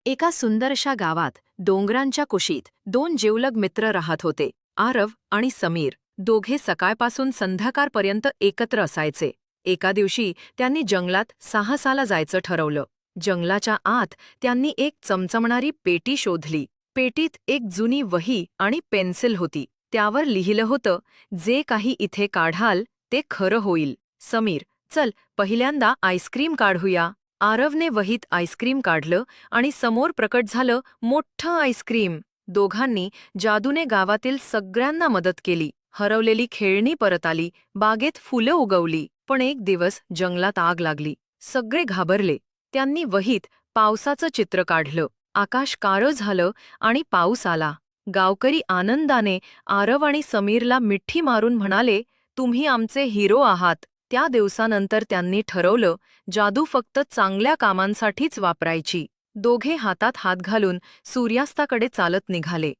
एका सुंदरशा गावात डोंगरांच्या कुशीत दोन जिवलग मित्र राहत होते, आरव आणि समीर. दोघे सकाळपासून संध्याकाळपर्यंत एकत्र असायचे. एका दिवशी त्यांनी जंगलात साहसाला जायचं ठरवलं. जंगलाच्या आत त्यांनी एक चमचमणारी पेटी शोधली. पेटीत एक जुनी वही आणि पेन्सिल होती. त्यावर लिहिलं होतं, जे काही इथे काढाल ते खरं होईल. समीर, चल पहिल्यांदा आईस्क्रीम काढूया. आरवने वहीत आईस्क्रीम काढलं आणि समोर प्रकट झालं मोठं आईस्क्रीम. दोघांनी जादूने गावातील सगळ्यांना मदत केली. हरवलेली खेळणी परत आली, बागेत फुलं उगवली. पण एक दिवस जंगलात आग लागली. सगळे घाबरले. त्यांनी वहीत पावसाचं चित्र काढलं. आकाश काळं झालं आणि पाऊस आला. गावकरी आनंदाने आरव आणि समीरला मिठी मारून म्हणाले, तुम्ही आमचे हिरो आहात. त्या दिवसानंतर त्यांनी ठरवलं, जादू फक्त चांगल्या कामांसाठीच वापरायची. दोघे हातात हात घालून सूर्यास्ताकडे चालत निघाले.